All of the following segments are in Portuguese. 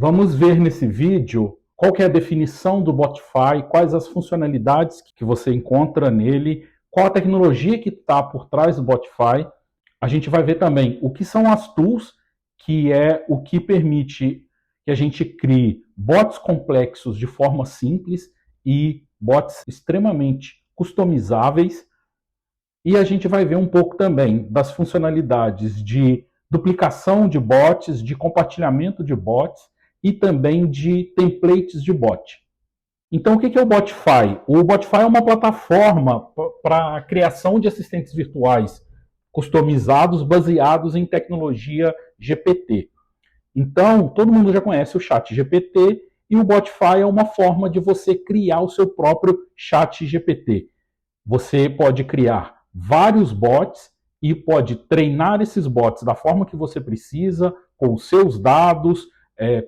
Vamos ver nesse vídeo qual que é a definição do Botify, quais as funcionalidades que você encontra nele, qual a tecnologia que está por trás do Botify. A gente vai ver também o que são as tools, que é o que permite que a gente crie bots complexos de forma simples e bots extremamente customizáveis. E a gente vai ver um pouco também das funcionalidades de duplicação de bots, de compartilhamento de bots e também de templates de bot. Então, o que é o Botify? O Botify é uma plataforma para a criação de assistentes virtuais customizados, baseados em tecnologia GPT. Então, todo mundo já conhece o chat GPT e o Botify é uma forma de você criar o seu próprio chat GPT. Você pode criar vários bots e pode treinar esses bots da forma que você precisa, com os seus dados,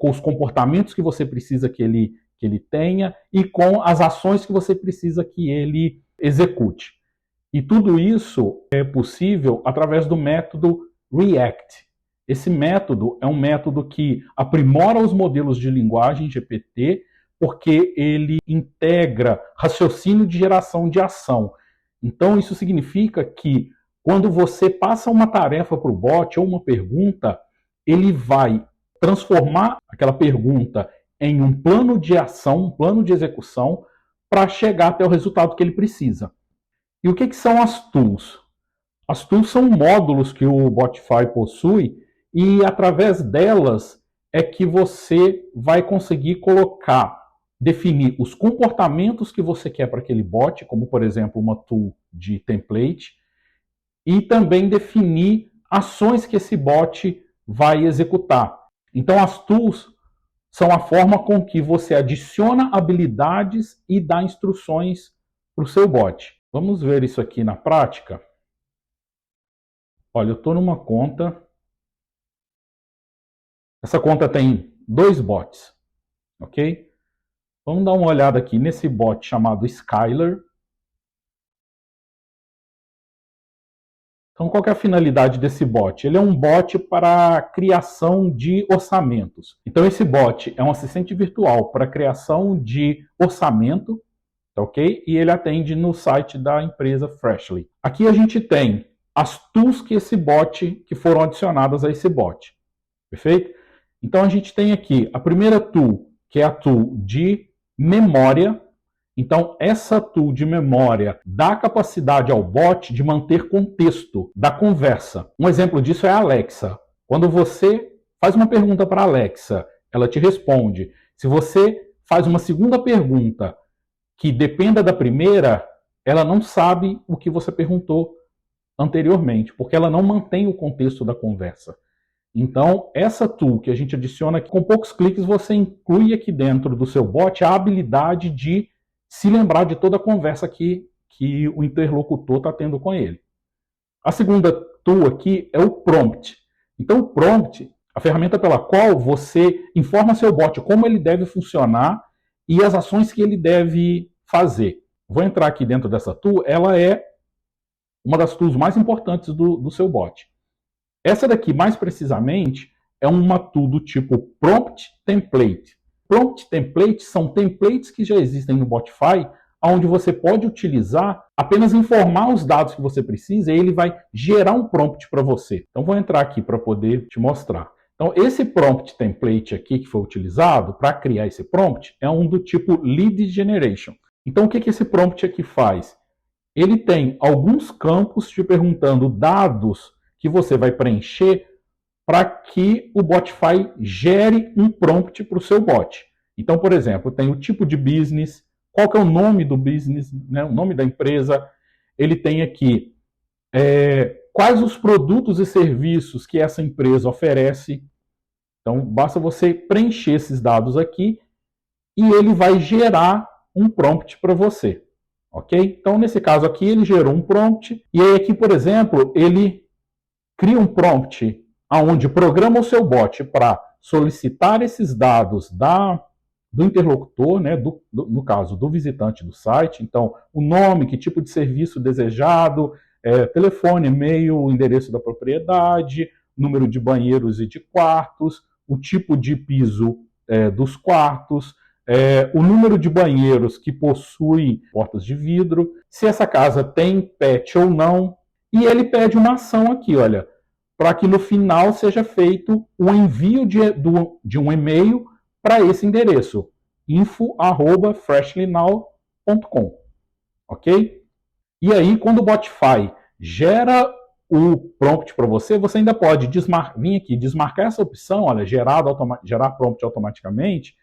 com os comportamentos que você precisa que ele tenha e com as ações que você precisa que ele execute. E tudo isso é possível através do método React. Esse método é um método que aprimora os modelos de linguagem GPT, porque ele integra raciocínio de geração de ação. Então, isso significa que quando você passa uma tarefa para o bot ou uma pergunta, ele vai transformar aquela pergunta em um plano de ação, um plano de execução, para chegar até o resultado que ele precisa. E o que são as tools? As tools são módulos que o Botify possui e através delas é que você vai conseguir definir os comportamentos que você quer para aquele bot, como por exemplo uma tool de template, e também definir ações que esse bot vai executar. Então as tools são a forma com que você adiciona habilidades e dá instruções para o seu bot. Vamos ver isso aqui na prática? Olha, eu estou numa conta. Essa conta tem 2 bots, ok? Vamos dar uma olhada aqui nesse bot chamado Skyler. Então, qual que é a finalidade desse bot? Ele é um bot para a criação de orçamentos. Então, esse bot é um assistente virtual para a criação de orçamento, ok? E ele atende no site da empresa Freshly. Aqui a gente tem as tools que foram adicionadas a esse bot, perfeito? Então, a gente tem aqui a primeira tool, que é a tool de memória. Então, essa tool de memória dá capacidade ao bot de manter contexto da conversa. Um exemplo disso é a Alexa. Quando você faz uma pergunta para a Alexa, ela te responde. Se você faz uma segunda pergunta que dependa da primeira, ela não sabe o que você perguntou anteriormente, porque ela não mantém o contexto da conversa. Então, essa tool que a gente adiciona aqui, com poucos cliques você inclui aqui dentro do seu bot a habilidade de se lembrar de toda a conversa que o interlocutor está tendo com ele. A segunda tool aqui é o prompt. Então, o prompt, a ferramenta pela qual você informa seu bot como ele deve funcionar e as ações que ele deve fazer. Vou entrar aqui dentro dessa tool, ela é uma das tools mais importantes do seu bot. Essa daqui, mais precisamente, é uma tool do tipo Prompt Template. Prompt Templates são templates que já existem no Botify, onde você pode utilizar, apenas informar os dados que você precisa e ele vai gerar um prompt para você. Então, vou entrar aqui para poder te mostrar. Então, esse Prompt Template aqui que foi utilizado para criar esse prompt é um do tipo Lead Generation. Então, o que esse prompt aqui faz? Ele tem alguns campos te perguntando dados que você vai preencher para que o Botify gere um prompt para o seu bot. Então, por exemplo, tem o tipo de business, qual que é o nome do business, né, o nome da empresa. Ele tem aqui quais os produtos e serviços que essa empresa oferece. Então, basta você preencher esses dados aqui e ele vai gerar um prompt para você. Ok? Então, nesse caso aqui, ele gerou um prompt. E aí aqui, por exemplo, ele cria um prompt onde programa o seu bot para solicitar esses dados do interlocutor, né, no caso do visitante do site. Então, o nome, que tipo de serviço desejado, telefone, e-mail, endereço da propriedade, número de banheiros e de quartos, o tipo de piso dos quartos, o número de banheiros que possui portas de vidro, se essa casa tem pet ou não, e ele pede uma ação aqui, olha, para que no final seja feito o envio de um e-mail para esse endereço, info@freshlynow.com, ok? E aí, quando o Botify gera o prompt para você, você ainda pode vir aqui, desmarcar essa opção, olha, gerar prompt automaticamente,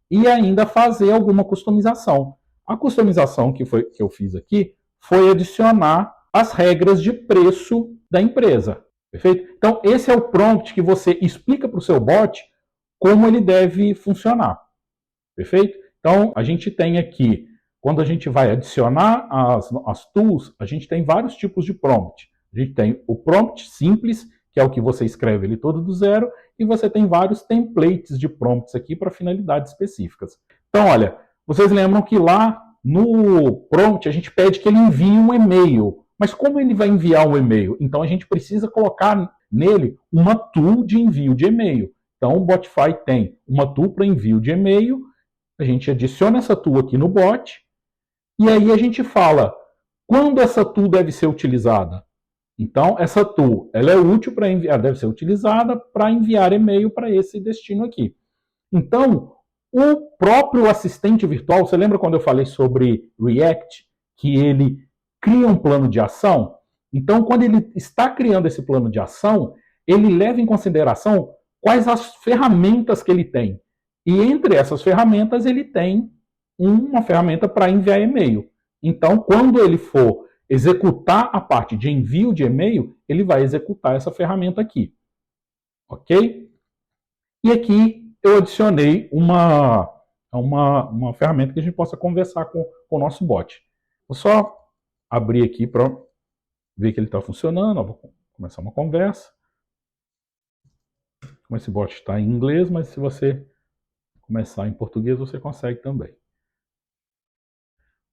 e ainda fazer alguma customização. A customização que eu fiz aqui foi adicionar as regras de preço da empresa. Perfeito? Então, esse é o prompt que você explica para o seu bot como ele deve funcionar. Perfeito? Então, a gente tem aqui, quando a gente vai adicionar as tools, a gente tem vários tipos de prompt. A gente tem o prompt simples, que é o que você escreve ele todo do zero, e você tem vários templates de prompts aqui para finalidades específicas. Então, olha, vocês lembram que lá no prompt a gente pede que ele envie um e-mail. Mas como ele vai enviar um e-mail? Então a gente precisa colocar nele uma tool de envio de e-mail. Então o Botify tem uma tool para envio de e-mail, a gente adiciona essa tool aqui no bot, e aí a gente fala quando essa tool deve ser utilizada. Então, essa tool ela é útil para enviar, deve ser utilizada para enviar e-mail para esse destino aqui. Então, o próprio assistente virtual, você lembra quando eu falei sobre React, que ele cria um plano de ação? Então, quando ele está criando esse plano de ação, ele leva em consideração quais as ferramentas que ele tem. E entre essas ferramentas, ele tem uma ferramenta para enviar e-mail. Então, quando ele for executar a parte de envio de e-mail, ele vai executar essa ferramenta aqui. Ok? E aqui eu adicionei uma ferramenta que a gente possa conversar com o nosso bot. Vou só abrir aqui para ver que ele está funcionando. Vou começar uma conversa. Como esse bot está em inglês, mas se você começar em português, você consegue também.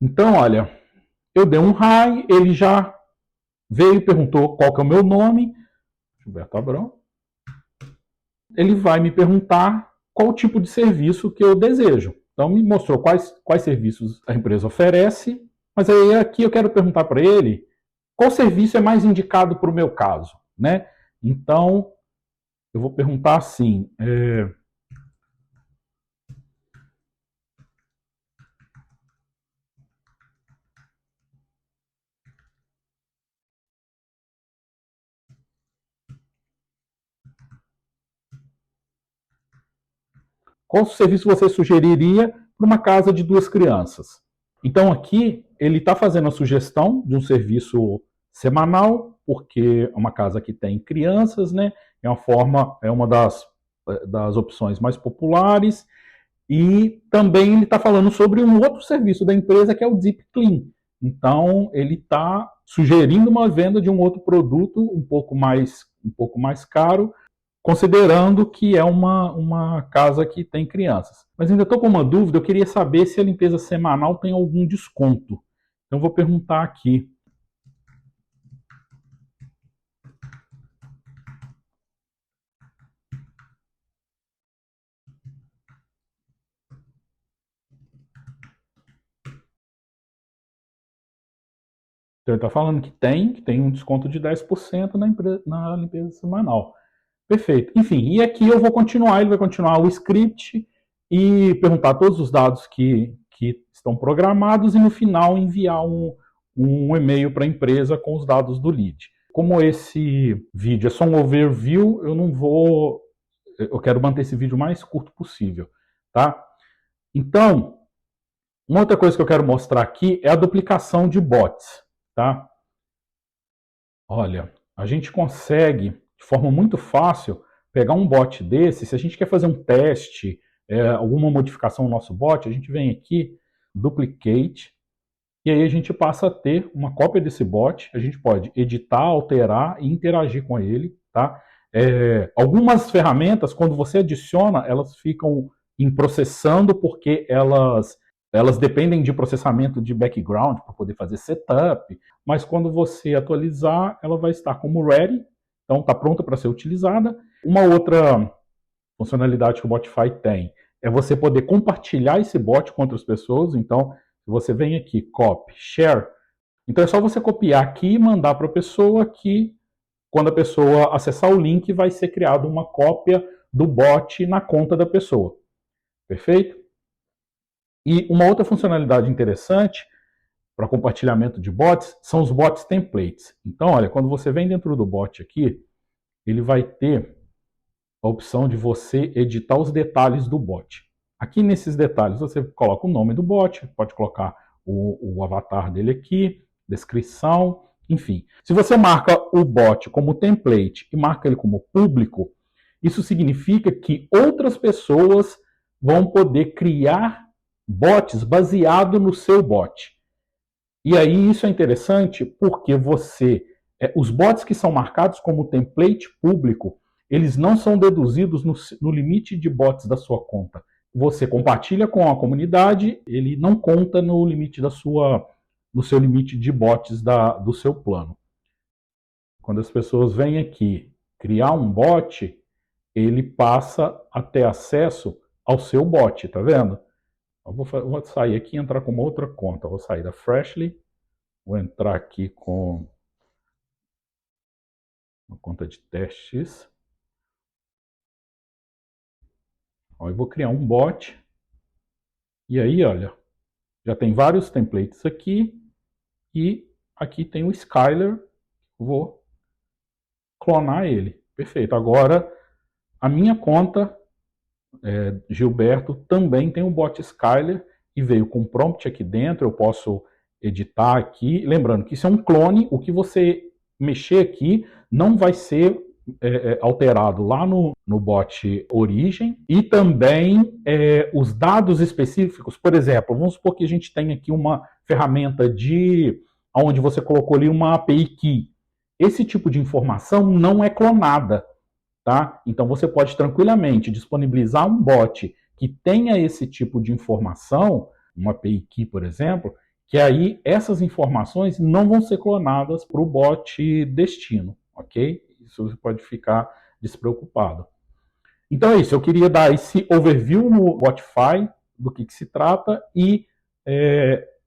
Então, olha, eu dei um hi, ele já veio e perguntou qual que é o meu nome, Gilberto Abrão. Ele vai me perguntar qual tipo de serviço que eu desejo. Então, me mostrou quais serviços a empresa oferece, mas aí aqui eu quero perguntar para ele qual serviço é mais indicado para o meu caso, né? Então, eu vou perguntar assim, qual serviço você sugeriria para uma casa de 2 crianças? Então aqui ele está fazendo a sugestão de um serviço semanal, porque é uma casa que tem crianças, né? É uma das opções mais populares. E também ele está falando sobre um outro serviço da empresa que é o Deep Clean. Então ele está sugerindo uma venda de um outro produto um pouco mais caro, considerando que é uma casa que tem crianças. Mas ainda estou com uma dúvida, eu queria saber se a limpeza semanal tem algum desconto. Então vou perguntar aqui. Então ele está falando que tem um desconto de 10% na limpeza semanal. Perfeito. Enfim, e aqui eu vou continuar, ele vai continuar o script e perguntar todos os dados que estão programados e no final enviar um e-mail para a empresa com os dados do lead. Como esse vídeo é só um overview, eu quero manter esse vídeo o mais curto possível, tá? Então, uma outra coisa que eu quero mostrar aqui é a duplicação de bots, tá? Olha, a gente consegue de forma muito fácil pegar um bot desse. Se a gente quer fazer um teste, alguma modificação no nosso bot, a gente vem aqui, duplicate, e aí a gente passa a ter uma cópia desse bot. A gente pode editar, alterar e interagir com ele, tá? Algumas ferramentas, quando você adiciona, elas ficam em processando porque elas dependem de processamento de background para poder fazer setup, mas quando você atualizar, ela vai estar como ready, então está pronta para ser utilizada. Uma outra funcionalidade que o Botify tem é você poder compartilhar esse bot com outras pessoas. Então, se você vem aqui, copy, share, então é só você copiar aqui e mandar para a pessoa que, quando a pessoa acessar o link, vai ser criada uma cópia do bot na conta da pessoa. Perfeito? E uma outra funcionalidade interessante para compartilhamento de bots são os bots templates. Então, olha, quando você vem dentro do bot aqui, ele vai ter a opção de você editar os detalhes do bot. Aqui nesses detalhes você coloca o nome do bot, pode colocar o avatar dele aqui, descrição, enfim. Se você marca o bot como template e marca ele como público, isso significa que outras pessoas vão poder criar bots baseado no seu bot. E aí isso é interessante porque os bots que são marcados como template público, eles não são deduzidos no limite de bots da sua conta. Você compartilha com a comunidade, ele não conta no limite no seu limite de bots do seu plano. Quando as pessoas vêm aqui criar um bot, ele passa a ter acesso ao seu bot, tá vendo? Eu vou sair aqui e entrar com uma outra conta. Eu vou sair da Freshly, vou entrar aqui com uma conta de testes. Eu vou criar um bot. E aí, olha, já tem vários templates aqui. E aqui tem o Skyler. Vou clonar ele. Perfeito. Agora, a minha conta, Gilberto, também tem o bot Skyler. E veio com prompt aqui dentro. Eu posso editar aqui. Lembrando que isso é um clone. O que você mexer aqui não vai ser alterado lá no bot origem. E também os dados específicos. Por exemplo, vamos supor que a gente tem aqui uma ferramenta onde você colocou ali uma API key. Esse tipo de informação não é clonada, tá? Então você pode tranquilamente disponibilizar um bot que tenha esse tipo de informação, uma API key, por exemplo, que aí essas informações não vão ser clonadas para o bot destino, ok? Isso você pode ficar despreocupado. Então é isso, eu queria dar esse overview no Botify, do que se trata, e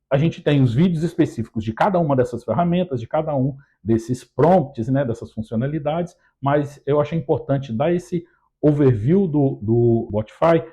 a gente tem os vídeos específicos de cada uma dessas ferramentas, de cada um desses prompts, né, dessas funcionalidades, mas eu achei importante dar esse overview do Botify,